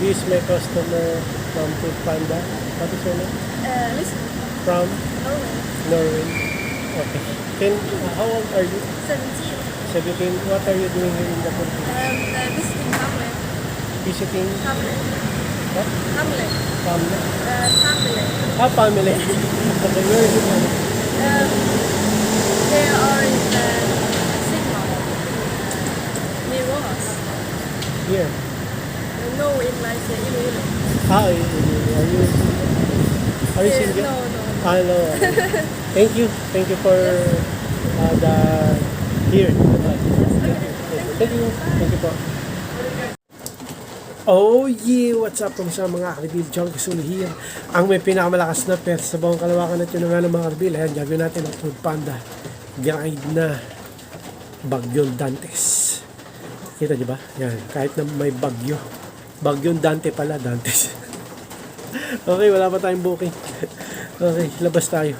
This my customer from Food Panda. What is your name? Listen, From Norway, Norway. Okay. How old are you? 17. 17. What are you doing here in the Philippines? Visiting Hamlet. Visiting Hamlet. what? Hamlet. Family? Hamlet. Family. Okay, where is it? They are in Sigma. Near Rojas. Here. No, in like Iloilo. Are you single? No, no. No. Thank you. Thank you for the here. Thank you. Thank you po. Oh yeah! What's up sa mga Karbil? John Kasulo here. Ang may pinakamalakas na pets sa buong kalawakan at yun nga ng mga Karbil. Ayan, gagawin natin ang Food Panda. Guide na Bagyong Dantes. Kita niyo ba? Yan, kahit na may bagyo. Bagyong Dante pala, Dantes. Okay, wala pa tayong booking. Okay, labas tayo.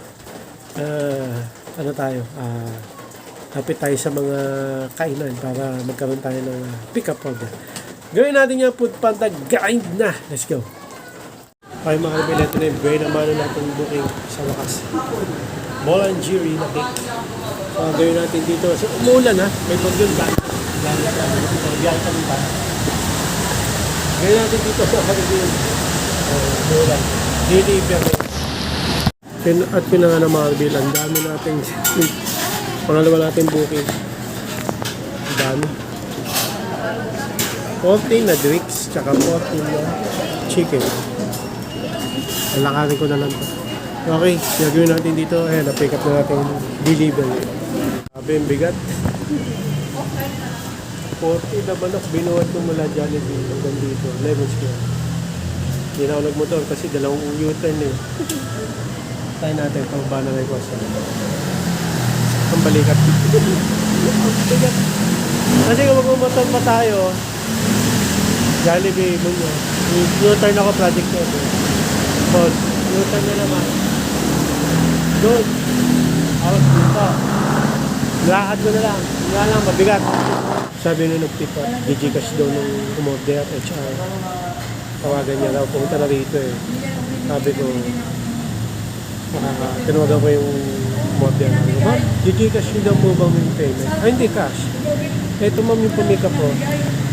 Ano tayo? Kapit tayo sa mga kainan para magkaroon tayo ng pick-up order. Gawin natin yung Food Panda guide na. Let's go. Okay mga Karbil, ito na yung buhay naman natin booking sa wakas. Molangiri na cake. So, gawin natin dito. So, umulan ha. May bagyong Dante. Biyahe kami pa. Gawin natin dito sa Karbil. Umulan. Deliver. At pinanga na mga Karbil. Ang dami natin. Pangalawa natin booking. Ang dami. 14 na drinks, tsaka 14 na chicken. Alakarin ko na lang to. Okay, gagawin natin dito. Ayan, na-pick up na natin delivery. Sabi yung bigat. 40 na manok, binuhat ko mula Jollibee hanggang dito. Lemon square. Hindi na ako nagmotor kasi dalawang U-turn eh. Tayo natin, pang-bana na yung question. Ang balikat. Kasi kung mag-motor pa tayo, Jollibee, bunyo. U-turn ako project ko. So, U-turn na naman. Doon. Out dito. Lakad ko na lang. Nga lang, mabigat. Sabi nung nagtipa, Gcash daw nung umorder, HR. Tawagan niya daw, pumunta na rito eh. Sabi ko, tinawagan ko yung umorder. Ma'am, Gcash yun daw po bang yung payment? Ay, hindi cash. Ito ma'am yung pumika po.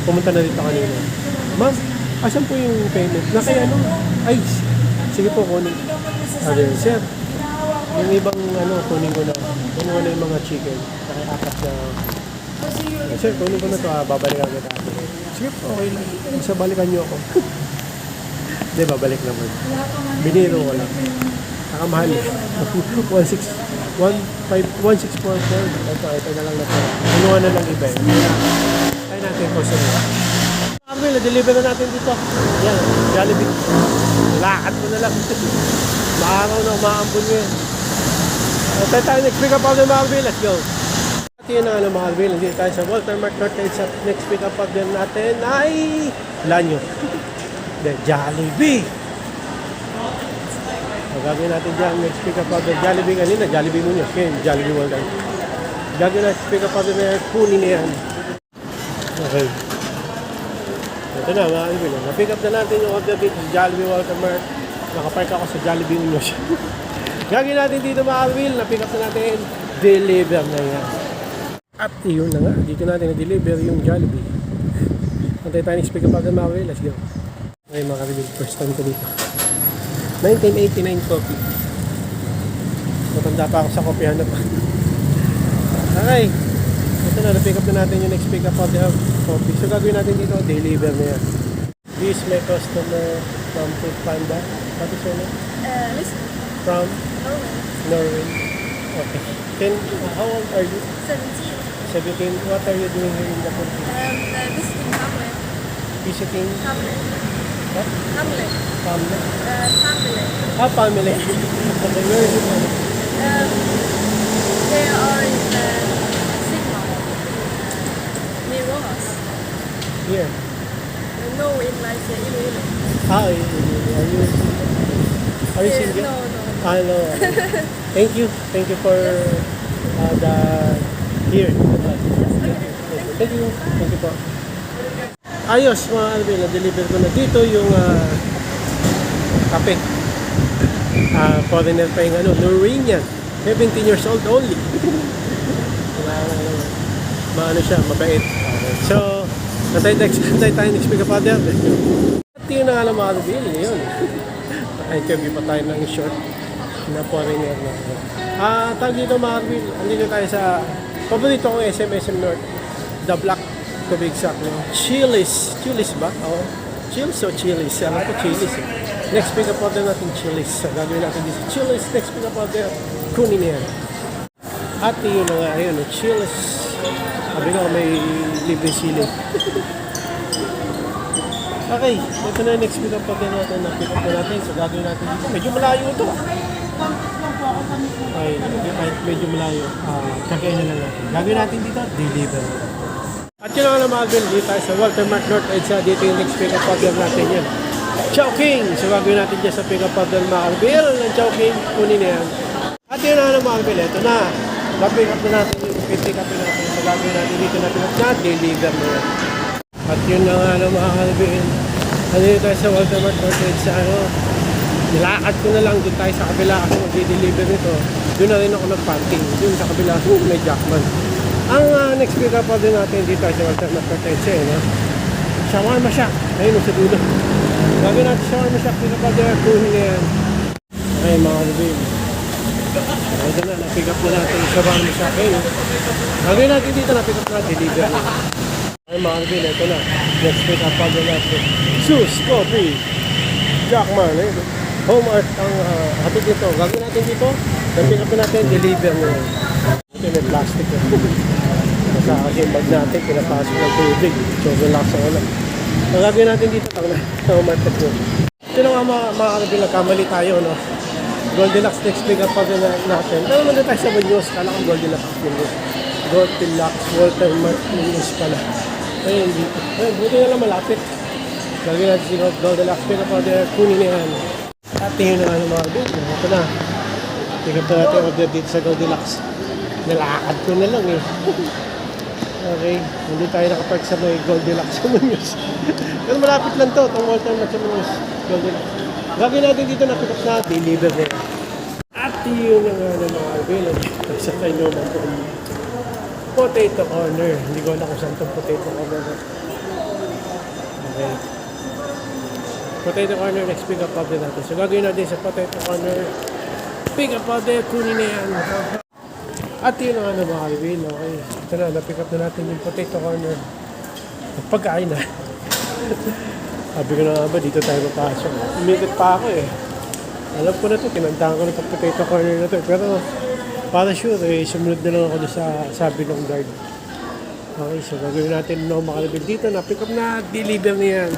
Pumunta na rito kanina. Ma'am, asan po yung payment? Nakay ano? Ay, sige po, kunin. Sabi, sir, yung ibang kunin ko na. Kunin ko na yung mga chicken. Nakay-apat na. Sir, kunin ko na ito. Babalikan ko na. Sige po, okay lang. Basta balikan niyo ako. Hindi, babalik naman. Biniro ko lang. Nakamahal. 1644. Ito na lang na ito. Kunuha na lang iba. Tayo natin po sa Armel, na-deliver na natin dito. Yan, Jollibee. Lakad mo na lang. Maaraw na, umaambon nyo yan. Tayo next pick up order mga Armel, let's go. At yun na mga Armel, hindi tayo sa Walter Mart Norte. Sa next pick up order natin ay Lanyo. Then, Jollibee. Gagawin natin dyan, next pick up order. Jollibee kanina, Jollibee muna. Okay, Jollibee well done. Gagawin natin pick up order na kunin na yan. Okay. Ito na mga Armel, na-pick up na natin yung order dito sa Jollibee Walter Mart. Nakapark ako sa Jollibee Union. Gagawin natin dito mga Armel, na-pick up na natin, deliver na yan. At yun na nga, dito natin na-deliver yung Jollibee. Antay tayo next pick up order mga Armel, let's go. Okay mga Armel, first time ko dito. 1989 coffee. Matanda pa ako sa kopihan na pa. Okay. Ito na, na-pick up na natin yung next pick up of the coffee. So, gagawin natin dito, deliver na yan. This my customer from Food Panda. What is your name? Listen, From Norway, Norway. Okay. How old are you? 17. 17. What are you doing here in the Philippines? Visiting Hamlet. Visiting Hamlet. what? Hamlet. Family? Hamlet. Family. Okay, where is it? They are in Sigma. Near Rojas. Here. No, in like Iloilo. Are you single? No, no. No. Thank you. Thank you for the here. Thank you. Thank you po. Ayos mga Alvin, na-deliver ko na dito yung kape. Foreigner pa yung Norwegian. 17 years old only. Maano siya, mabait. Okay. So, natay tayo next week pa there. At yun na nga lang mga Alvin, yun. Naka-interview pa tayo ng short na foreigner na. Tawag dito mga Alvin, andito tayo sa paborito kong SM North. The Block, to be exact. No? Chili's. Chili's ba? Oo. Chili's o Chili's? Alam ko Chili's. Next pick up order natin Chili's. Gagawin natin dito Chili's. Next pick up order, kunin yan. At yun na nga, yun, Chili's. Sabi ko may libre sili. Okay, ito na yung next pick up order natin. Pick up na natin. So gagawin natin dito. Medyo malayo ito. Ay, medyo malayo. Kakain na lang natin. Gagawin natin dito, deliver. At yun na nga mga Alvin, dito tayo sa Walter Mart North Edsa. Dito yung next pick up order natin yan. Chowking! So gagawin natin dyan sa pick up order mga Alvin. Ng Chowking, kunin na yan. At yun na nga mga Alvin, ito na. Pick up na natin yung pick up natin. So gagawin natin dito na pick up na, deliver na yan. At yun na nga mga Alvin. Dito tayo sa Walter Mart North Edsa. Nilakad ko na lang doon tayo sa kabila kasi mag-deliver nito. Doon na rin ako nag-parking. Doon sa kabila, may Jackman. Ang next pick up order natin dito ay sa Walter Mart North Edsa. Shawarma Shack. Ayun sa dulo. Gagawin natin shawarma shack. Pick up order. Kunin na yan. Ay mga Alvin. Ito na. Na-pick up na natin yung shawarma shack. Ayun. Gagawin natin dito. Na-pick up na. Deliver na. Ay mga Alvin. Ito na. Next pick up order natin. Sus Coffee. Jackman. Ayun. Home art ang hatid nito. Gagawin natin dito. Na-pick up na natin. Deliver na yan. Ito may plastic. Basta kasi yung bag natin. Pinapasok ng tubig. So relax ang alam. Ang gagawin natin dito, sa market mo. Ito na nga mga Alvin, nagkamali tayo, no? Goldilocks next pick up order natin. Ito naman tayo sa Muñoz. Kala ko Goldilocks Muñoz. Goldilocks, Walter Mart Muñoz pala. Ayun, dito. Ayun, buti na lang malapit. Gagawin natin si Goldilocks pick up order. Kunin na yan. At tingin na nga ng mga Alvin. Ito na. Pick up na natin order dito sa Goldilocks. Nalakad ko na lang eh. Okay, hindi tayo nakapark sa may Goldilocks sa Muñoz. Pero malapit lang to, itong Walter Mart sa Muñoz, Goldilocks. Gagawin natin dito na pick up na, deliver na. At yun na nga ng mga Alvin, sa tayo naman po potato corner. Hindi ko alam kung saan itong potato corner. Okay. Potato corner, next pick up order natin. So gagawin natin sa potato corner, pick up order, kunin na yan. At yun na nga mga Alvin, okay. Ito na, na-pick up na natin yung potato corner. Pagkain na. Sabi ko na nga ba, dito tayo mapasok. Umikot pa ako eh. Alam ko na ito, kinantahan ko na itong potato corner na ito. Pero para sure eh, sumunod na lang ako sa sabi ng guard. Okay, so gagawin natin no, mga Alvin dito, na-pick up na, deliver na yan.